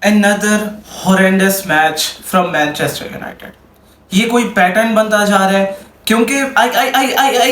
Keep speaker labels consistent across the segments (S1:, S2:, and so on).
S1: another horrendous match from Manchester United. ये कोई pattern बनता जा रहा है क्योंकि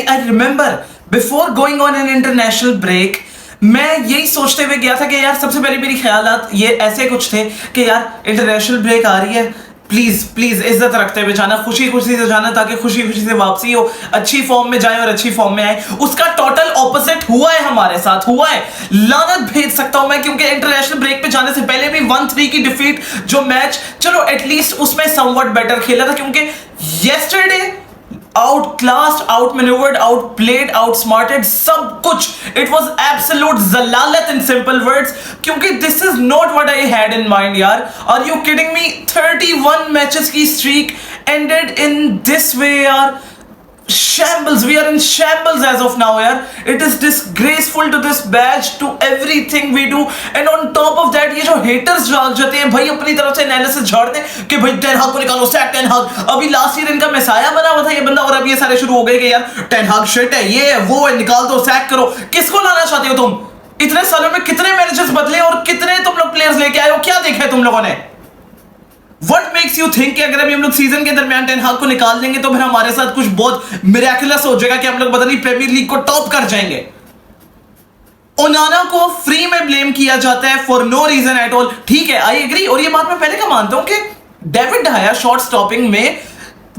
S1: I remember before going on an international break मैं यही सोचते हुए गया था कि यार सबसे पहले मेरी ख्यालात ये ऐसे कुछ थे कि यार इंटरनेशनल ब्रेक आ रही है, प्लीज प्लीज इज्जत रखते हुए जाना, खुशी खुशी से जाना ताकि खुशी खुशी से वापसी हो, अच्छी फॉर्म में जाए और अच्छी फॉर्म में आए। उसका टोटल ऑपोजिट हुआ है, हमारे साथ हुआ है। लानत भेज सकता हूं मैं क्योंकि इंटरनेशनल ब्रेक पे जाने से पहले भी 1-3 की डिफीट जो मैच, चलो एटलीस्ट उसमें समवट बेटर खेला था क्योंकि yesterday outclassed, outmaneuvered, outplayed, outsmarted, सब कुछ। It was absolute zalalat in simple words क्योंकि this is not what I had in mind यार। Are you kidding me? 31 matches की streak ended in this way यार। Shambles, we are in shambles as of now यार। It is disgraceful to this badge, to everything we do, and on top of that ये जो haters डाल जाते हैं भाई अपनी तरफ से एनालिसिस झाड़ दें कि भाई टेन हाग को निकालो, सैक टेन हाग। अभी लास्ट ईयर इनका मेसाया बना हुआ था ये बंदा और अब ये सारे शुरू हो गए कि यार टेन हाग शिट है, ये है वो है, निकाल दो, सैक करो। किसको लाना चाहते हो तुम? इतने सालों में कितने मैनेजर्स बदले और कितने तुम लोग प्लेयर्स लेके आए हो? क्या देखा है तुम लोगों ने? What makes you think कि अगर अभी हम लोग सीजन के दरमियान टेन हाग को निकाल देंगे तो फिर हमारे साथ कुछ बहुत मिरेकुलस हो जाएगा कि हम लोग पता नहीं प्रीमियर लीग को टॉप कर जाएंगे? ओनाना को फ्री में ब्लेम किया जाता है for no reason at all. ठीक है, आई एग्री, और ये बात मैं पहले का मानता हूं कि डेविड डी गया शॉट स्टॉपिंग में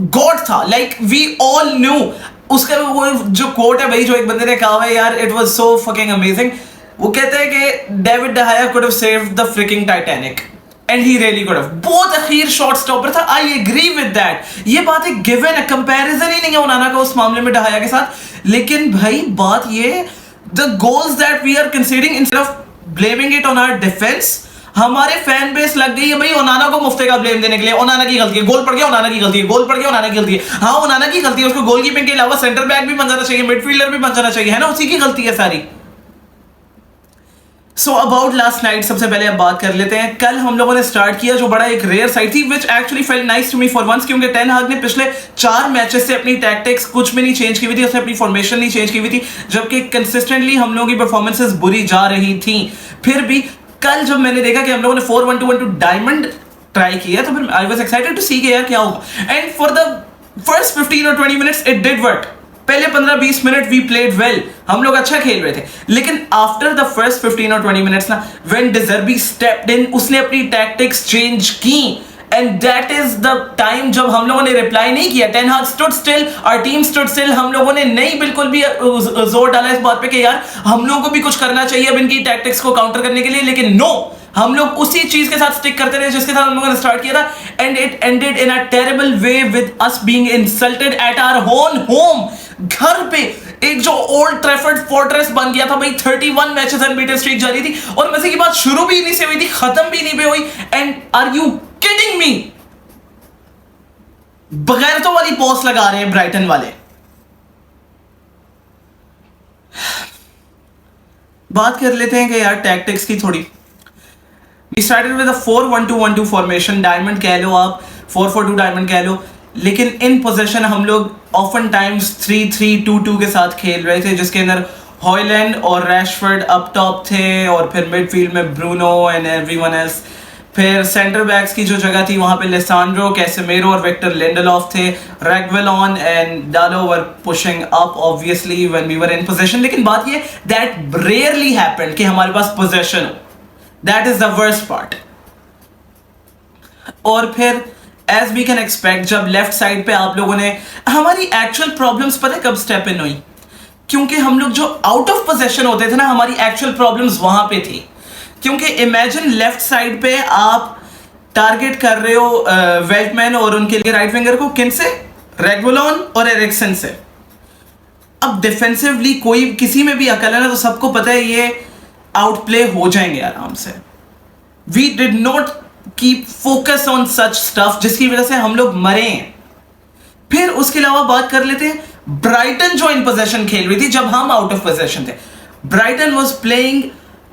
S1: गॉड था, लाइक वी ऑल न्यू। उसका वो जो कोट है भाई जो एक बंदे ने कहा है यार, it was so fucking amazing. वो कहते हैं कि डेविड डी गया could have saved the fricking Titanic and he really could have. बहुत अखीर शॉट स्टॉपर था, आई एग्री विद दैट। ये बात एक गिवन है, कंपैरिजन ही नहीं है ओनाना का उस मामले में डी गया के साथ। लेकिन भाई बात ये, the goals that we are considering instead of blaming it on our defence, हमारे फैन बेस लग गई है भाई ओनाना को मुफ्ते का ब्लेम देने के लिए। ओनाना की गलती है, गोल पड़ गया ओनाना की गलती है, गोल पड़ गया ओनाना की गलती है। हाँ ओनाना की गलती है, उसको गोलकीपिंग के अलावा सेंटर बैक भी बन जाना चाहिए, मिडफील्डर भी बन जाना चाहिए, है ना, उसी की गलती है सारी। सो अबाउट लास्ट नाइट सबसे पहले अब बात कर लेते हैं। कल हम लोगों ने स्टार्ट किया जो बड़ा एक रेयर साइड थी, which actually felt nice to me for once, क्योंकि टेन हाग ने पिछले 4 मैचेस से अपनी टैक्टिक्स कुछ भी नहीं चेंज की हुई थी, उसने अपनी फॉर्मेशन नहीं चेंज की हुई थी, जबकि कंसिस्टेंटली हम लोगों की परफॉर्मेंसेस बुरी जा रही थी। फिर भी कल जब मैंने देखा कि हम लोगों ने 4-1-2-1-2 डायमंड ट्राई किया तो फिर आई वाज एक्साइटेड टू सी कि यार क्या होगा। एंड फॉर द फर्स्ट 15 और 20 मिनट्स इट डिड वर्क। पहले 15-20 मिनट वी प्लेड वेल, हम लोग अच्छा खेल रहे थे। लेकिन आफ्टर द फर्स्ट 15 और 20 मिनट्स ना, when De Zerbi stepped in, उसने अपनी टैक्टिक्स चेंज की and that is the time जब हम लोगों ने रिप्लाई नहीं किया। Ten Hag stood still, our team stood still. हम लोगों ने नहीं बिल्कुल भी जोर डाला इस बात पे कि यार हम लोगों को भी कुछ करना चाहिए अब इनकी टैक्टिक्स को काउंटर करने के लिए, लेकिन नो, हम लोग उसी चीज के साथ स्टिक करते रहे जिसके साथ हम लोगों ने स्टार्ट किया था। And it ended in a terrible way with us being insulted at our own home. घर पे एक जो ओल्ड ट्रैफर्ड फोर्ट्रेस बन गया था भाई, 31 मैचेस अनबीटन स्ट्रीक जारी थी और मजे की बात शुरू भी नहीं से हुई थी, खत्म भी नहीं पे हुई। And are you kidding me? बगैरतों वाली पोस्ट लगा रहे हैं ब्राइटन वाले। बात कर लेते हैं कि यार टैक्टिक्स की थोड़ी। We started with a 4-1-2-1-2 formation, diamond कह लो आप, 4-4-2 डायमंड कह लो, लेकिन इन पोजीशन हम लोग ऑफन टाइम्स 3-3-2-2 के साथ खेल रहे थे, जिसके अंदर हॉयलैंड और रैशफोर्ड अप टॉप थे और फिर मिडफील्ड में ब्रूनो एंड एवरीवन एल्स। फिर सेंटर बैक्स की जो जगह थी वहां पे लेसांड्रो, कैसेमेरो और विक्टर लिंडेलॉफ थे। Reguilon and Dalot were pushing up obviously when we were in position. लेकिन बात ये, दैट रेयरली हैपेंड कि हमारे पास पोजीशन हो। That is the worst part. और फिर as we can expect, जब लेफ्ट साइड पे आप लोगों ने, हमारी एक्चुअल प्रॉब्लम्स पता है कब स्टेप इन हुई? क्योंकि हम लोग जो आउट ऑफ पोजीशन होते थे ना, हमारी एक्चुअल प्रॉब्लम्स वहां पे थी। क्योंकि इमेजिन लेफ्ट साइड पे आप टारगेट कर रहे हो वेल्टमैन और उनके लिए राइट विंगर को, किन से? रेग्वेलॉन और एरिक्सन से। अब डिफेंसिवली कोई किसी में भी अकल है ना, तो सबको पता है ये आउटप्ले हो जाएंगे आराम से। We did not keep focus on such stuff जिसकी वजह से हम लोग मरे हैं। फिर उसके अलावा बात कर लेते हैं ब्राइटन जो इन पोजीशन खेल रही थी जब हम आउट ऑफ पोजीशन थे। Brighton was playing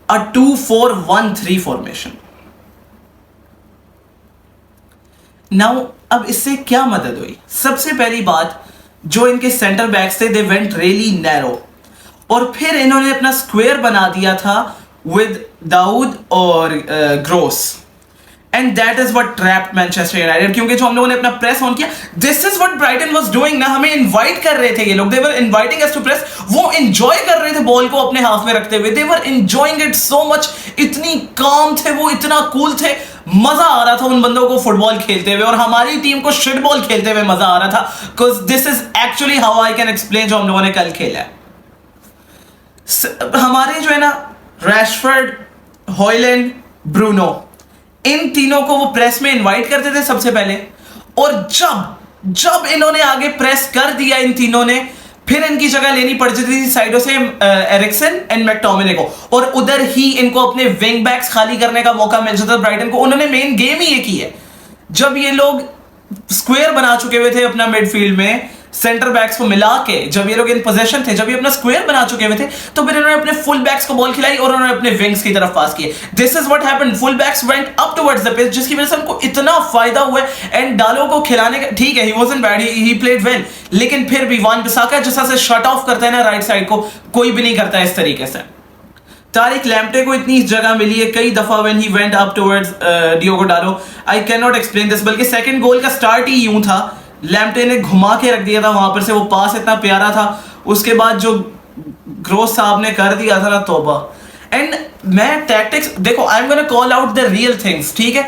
S1: a 2-4-1-3 formation. Now अब इससे क्या मदद हुई? सबसे पहली बात, जो इनके सेंटर बैक्स थे दे वेंट रियली नैरो, और फिर इन्होंने अपना स्क्वायर बना दिया था विद दाऊद और Gross. And that is what trapped Manchester United, क्योंकि जो हम लोगों ने अपना प्रेस ऑन किया, this is what Brighton was doing ना, हमें इनवाइट कर रहे थे ये लोग, they were inviting us to press, वो एंजॉय कर रहे थे बॉल को अपने हाथ में रखते हुए, दे वर एंजॉयिंग इट सो मच, इतनी काम थे वो, इतना कूल थे, मजा आ रहा था उन बंदों को फुटबॉल खेलते हुए, और हमारी टीम को शिट बॉल खेलते हुए मजा आ रहा था, because this is actually how I can explain जो हम लोगों ने कल खेला है। हमारे जो है ना रैशफोर्ड, हॉयलैंड, ब्रूनो, इन तीनों को वो प्रेस में इनवाइट करते थे सबसे पहले, और जब जब इन्होंने आगे प्रेस कर दिया इन तीनों ने, फिर इनकी जगह लेनी पड़ जाती थी साइडों से एरिक्सन एंड मैकटोमिने को, और उधर ही इनको अपने विंग बैक्स खाली करने का मौका मिल जाता ब्राइटन को। उन्होंने मेन गेम ही ये की है, जब ये लोग स्क्वायर बना चुके हुए थे अपना मिडफील्ड में सेंटर बैक्स को मिला के, जब ये लोग इन पोजीशन थे, जब ये अपना स्क्वायर बना चुके हुए थे, तो फिर इन्होंने अपने फुल बैक्स को बॉल खिलाई और उन्होंने अपने विंग्स की तरफ पास किए। This is what happened, full backs went up towards the pitch, जिसकी वजह से उनको इतना फायदा हुआ। एंड डालो को खिलाने का, ठीक है, he wasn't bad, he played well, लेकिन फिर भी वान बिसाका जैसा से शट ऑफ करता है ना राइट साइड को, कोई भी नहीं करता इस तरीके से। तारिक लैम्प्टे को इतनी जगह मिली है कई दफा when he went up towards Diogo Dalot, I can not explain this, बल्कि सेकंड गोल का स्टार्ट ही यूं था, लैम्प्टे ने घुमा के रख दिया था वहां पर से, वो पास इतना प्यारा था, उसके बाद जो ग्रोस साहब ने कर दिया था ना, तौबा। एंड मैं टैक्टिक्स देखो, I am gonna call out the real things, ठीक है,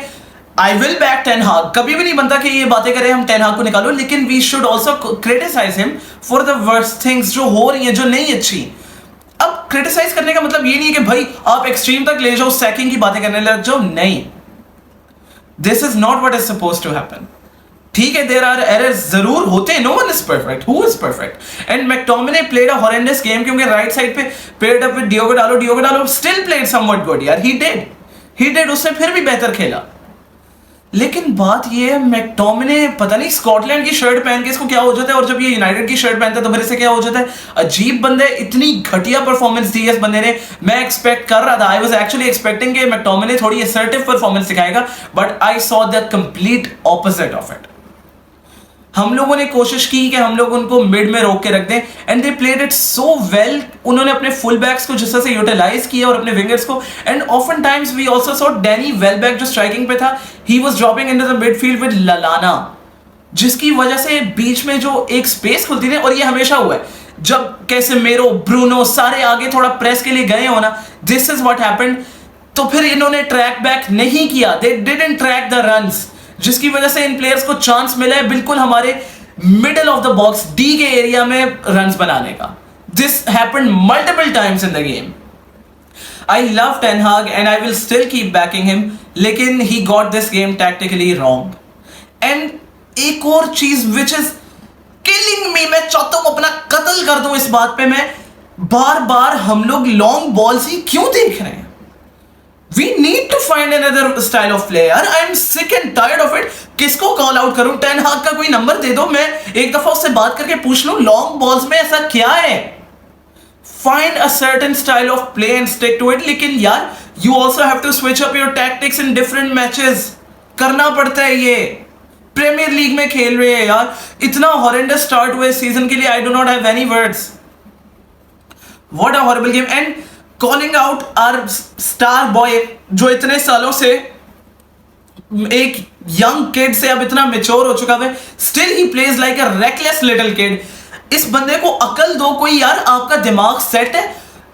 S1: आई विल बैक टेन हाग, कभी भी नहीं बनता कि ये बातें करें हम टेन हाग को निकालो, लेकिन we should also criticise him for the worst things जो हो रही हैं, जो नहीं अच्छी। अब क्रिटिसाइज करने का मतलब ये नहीं है कि भाई आप एक्सट्रीम तक ले जाओ, सैकिंग की बातें करने लग जाओ, नहीं, this is not what is supposed to happen. ठीक है, देयर आर एरर्स जरूर होते हैं, no one is perfect, who is perfect, and McTominay played a horrendous game, क्योंकि राइट साइड पे paired up with Diogo Dalot still played something good यार, he did, उसने फिर भी बेहतर खेला। लेकिन बात ये है, मैकटोमिने पता नहीं स्कॉटलैंड की शर्ट पहन के इसको क्या हो जाता है, और जब ये यूनाइटेड की शर्ट पहनता है तो फिर इसे क्या हो जाता है, अजीब बंदे, इतनी घटिया परफॉर्मेंस दी है इस बंदे ने। मैं एक्सपेक्ट कर रहा था, आई वाज एक्चुअली एक्सपेक्टिंग कि मैकटोमिने थोड़ी असर्टिव परफॉर्मेंस दिखाएगा, but I saw the complete opposite of it. हम लोगों ने कोशिश की कि हम लोग उनको मिड में रोक के रख दें, and they played it so well. उन्होंने अपने फुल बैक्स को जिस तरह से यूटिलाइज किया और अपने विंगर्स को, and often times we also saw Danny Welbeck जो स्ट्राइकिंग पे था, he was dropping into the midfield with Lallana, जिसकी वजह से बीच में जो एक स्पेस खुलती थी, और ये हमेशा हुआ है जब कैसेमेरो, ब्रूनो सारे आगे थोड़ा प्रेस के लिए गए हो ना, दिस इज व्हाट हैपेंड। तो फिर इन्होंने ट्रैक बैक नहीं किया, they didn't track the runs, जिसकी वजह से इन प्लेयर्स को चांस मिला है बिल्कुल हमारे middle of the box D के एरिया में रन्स बनाने का। This happened multiple times in the game. I love Ten Hag and I will still keep backing him, लेकिन he got this game tactically wrong. And एक और चीज which is killing मी, मैं चाहता हूं अपना कत्ल कर दूं इस बात पे, मैं बार बार हम लोग लॉन्ग बॉल्स ही क्यों देख रहे हैं? We need to find another style of play यार, I am sick and tired of it। किसको कॉल आउट करूं? टेन हाग का कोई नंबर दे दो, मैं एक दफा उससे बात करके पूछ लूं लॉन्ग बॉल्स में ऐसा क्या है। Find a certain style of play and stick to it। लेकिन यार you also have to switch up your tactics in different matches, करना पड़ता है ये। प्रीमियर लीग में खेल रहे हैं यार, इतना हॉरेंडस स्टार्ट हुआ इस सीजन के लिए, I do not have any words। What a horrible game। And calling out our star boy जो इतने सालों से एक यंग किड से अब इतना मेच्योर हो चुका है, still he plays like a reckless little kid. इस बंदे को अकल दो कोई यार, आपका दिमाग सेट है?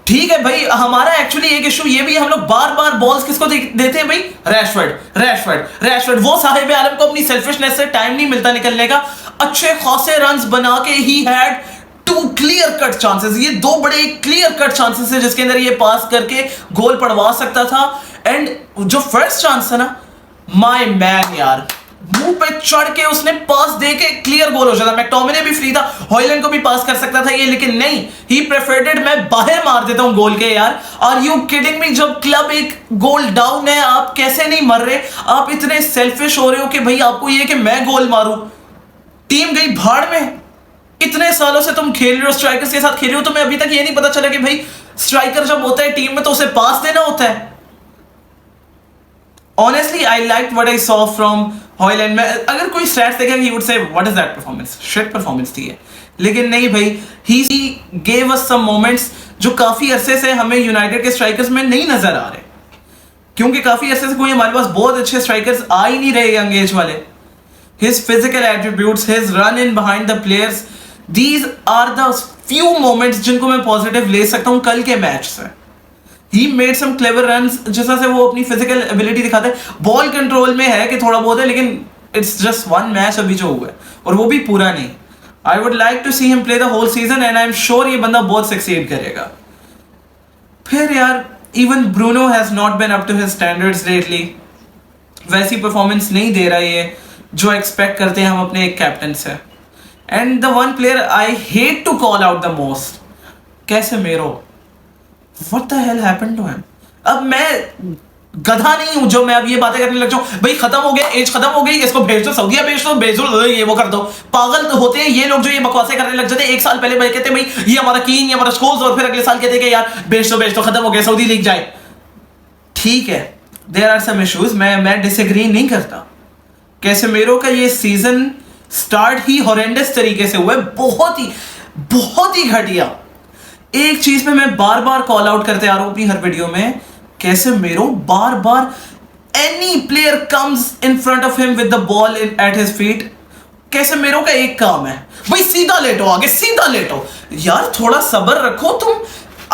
S1: ठीक है भाई, हमारा एक्चुअली एक इशू ये भी, हम लोग बार बार बॉल्स किसको देते हैं भाई? रैशफोर्ड। वो साहिब आलम को अपनी सेल्फिशनेस से टाइम नहीं मिलता निकलने का। अच्छे खासे रन्स बना के ही had to clear cut chances, ये दो बड़े क्लियर कट चांसेस है जिसके अंदर ये पास करके गोल पड़वा सकता था। एंड जो फर्स्ट चांस था ना, माय मैन यार, मुंह पे चढ़ के उसने पास दे के क्लियर गोल हो जाता। मैकटोमिने भी फ्री था, हॉयलैंड को भी पास कर सकता था ये, लेकिन नहीं, ही प्रेफर्ड मैं बाहर मार देता हूं गोल के। यार आर यू किडिंग मी? जब क्लब एक गोल डाउन है, आप कैसे नहीं मर रहे? आप इतने सेल्फिश हो रहे हो कि भाई आपको ये कि मैं गोल मारूं, टीम गई भाड़ में। इतने सालों से तुम खेल रहे हो, स्ट्राइकर्स के साथ खेल रहे हो, तुम्हें अभी तक ये नहीं पता चला कि भाई स्ट्राइकर जब होता है टीम में तो उसे पास देना होता है। Honestly, I liked what I saw from Hoyland। मैं अगर कोई स्टैट्स देखेगा, he would say what is that performance? Shit performance थी ये। लेकिन नहीं भाई, he gave us some moments जो काफी अरसे से हमें यूनाइटेड के स्ट्राइकर्स में नहीं नजर आ रहे। क्योंकि काफी ऐसे से कोई हमारे पास बहुत अच्छे स्ट्राइकर्स आ ही नहीं रहे यंग एज वाले. His physical attributes, his run in behind the players, these are the few moments जिनको मैं पॉजिटिव ले सकता हूँ कल के मैच से. He made some clever runs, जैसा से वो अपनी फिजिकल एबिलिटी दिखाता है. बॉल कंट्रोल में है कि थोड़ा बहुत है, लेकिन इट्स जस्ट वन मैच अभी जो हुआ है, और वो भी पूरा नहीं. I would like to see him play the whole season, and I am sure ये बंदा बहुत सक्सीड करेगा. फिर यार, even Bruno has not been up to his standards lately. वैसी परफॉर्मेंस नहीं दे रहा है जो एक्सपेक्ट करते हैं हम अपने एक कैप्टन से. And the one player I hate to call out the most, Casemiro. What the hell happened to him? अब मैं गधा नहीं हूं जो मैं अब ये बातें करने लग जाऊं, भाई खत्म हो गया, एज खत्म हो गई, इसको भेज दो सऊदीया, भेज दो ये वो कर दो. पागल तो होते हैं ये लोग जो ये बकवासें करने लग जाते हैं. एक साल पहले भाई कहते भाई ये हमारा कीन, ये हमारा स्कोर्स, और फिर अगले साल कहते कि यार भेज दो खत्म हो गया, सऊदी लीग जाए. ठीक है, देयर आर सम इश्यूज, मैं डिसएग्री नहीं करता. कैसेमीरो का ये सीजन स्टार्ट ही हॉरेंडस तरीके से हुआ है, बहुत ही घटिया. एक चीज पे मैं बार बार कॉल आउट करते आ रहा हूं अपनी हर वीडियो में, Casemiro bar any player comes in front of him with the ball at his feet, Casemiro का एक काम है, भाई सीधा लेटो, आगे सीधा लेटो. यार थोड़ा सब्र रखो तुम.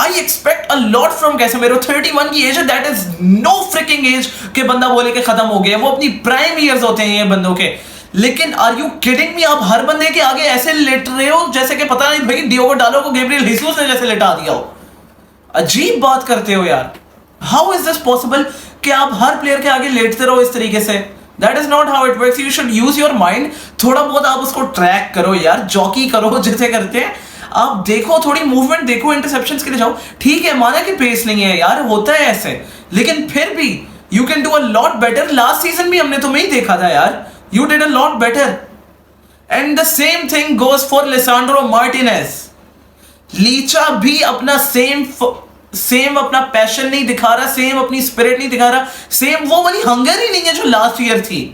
S1: I expect a lot from Casemiro. 31 की एज है, that is no freaking age के बंदा बोले कि खत्म हो गया. वो अपनी प्राइम ईयर्स होते हैं ये बंदों के. लेकिन आर यू किडिंग मी? आप हर बंदे के आगे ऐसे लेट रहे हो जैसे कि पता नहीं भाई डियोगो डालो को गैब्रियल हीसुस ने जैसे लेटा दिया हो. अजीब बात करते हो यार. हाउ इज दिस पॉसिबल कि आप हर प्लेयर के आगे लेटते रहो इस तरीके से? That is not how it works. You should use your mind. थोड़ा बहुत आप उसको ट्रैक करो यार, जॉकी करो जैसे करते हैं. आप देखो, थोड़ी मूवमेंट देखो, इंटरसेप्शंस के लिए जाओ. ठीक है, माना कि पेस नहीं है यार, होता है ऐसे, लेकिन फिर भी you can do a lot better. Last season भी हमने तुम्हें ही देखा था यार, you did a lot better. And the same thing goes for Lisandro Martinez. Licha भी अपना सेम अपना पैशन नहीं दिखा रहा, सेम अपनी स्पिरिट नहीं दिखा रहा, सेम वो वाली हंगर ही नहीं है जो लास्ट ईयर थी.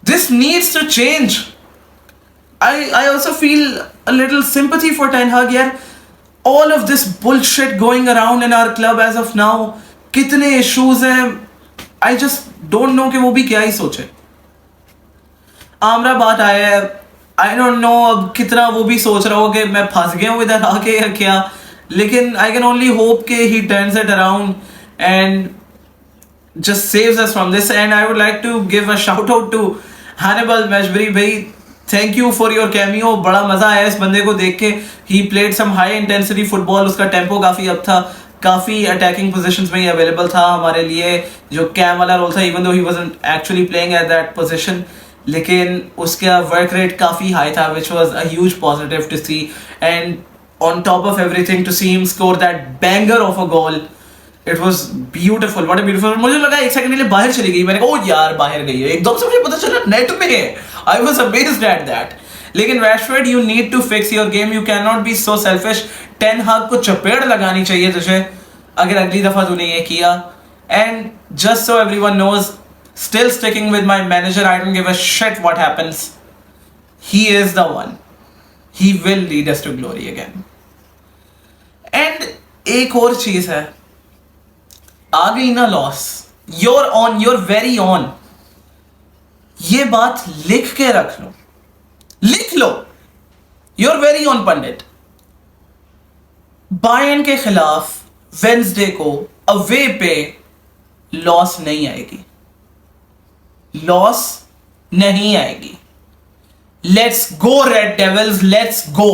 S1: This needs to change. I also feel a little sympathy for Ten Hag यार. All of this bullshit going around in our club as of now, कितने issues हैं, I just don't know कि वो भी क्या ही सोचे. आमराबाद आया है, I don't know अब कितना वो भी सोच रहा हो कि मैं फंस गया हूँ इधर आके या क्या. लेकिन I can only hope कि he turns it around and just saves us from this. And I would like to give a shout out to Hannibal Mejbri भाई. Thank you for your cameo. बड़ा मजा आया इस बंदे को देख के. He played some high intensity football, उसका टेम्पो काफी अप था, काफी अटैकिंग पोजीशंस में ही अवेलेबल था हमारे लिए. जो कैम वाला रोल था, even though he wasn't actually playing at that position, लेकिन उसका वर्क रेट काफी हाई था, which was a huge positive to see. And on top of everything, to see him score that banger of a goal, it was beautiful. What a beautiful. मुझे लगा एक second के लिए बाहर चली गई, मैंने कहा ओ यार बाहर गई है, एकदम से मुझे पता चला नेट में है. I was amazed at that. लेकिन Rashford, you need to fix your game. You cannot be so selfish. Ten Hag को चपेड़ लगानी चाहिए तुझे अगर अगली दफा तूने ये किया. And just so everyone knows, still sticking with my manager. I don't give a shit what happens. He is the one. He will lead us to glory again. And एक और चीज है, आ गई ना loss, you're on, you're very on. ये बात लिख के रख लो, लिख लो. You're very on pundit. Bayern के खिलाफ वेंसडे को अवे पे लॉस नहीं आएगी, लॉस नहीं आएगी. Let's go red devils, let's go.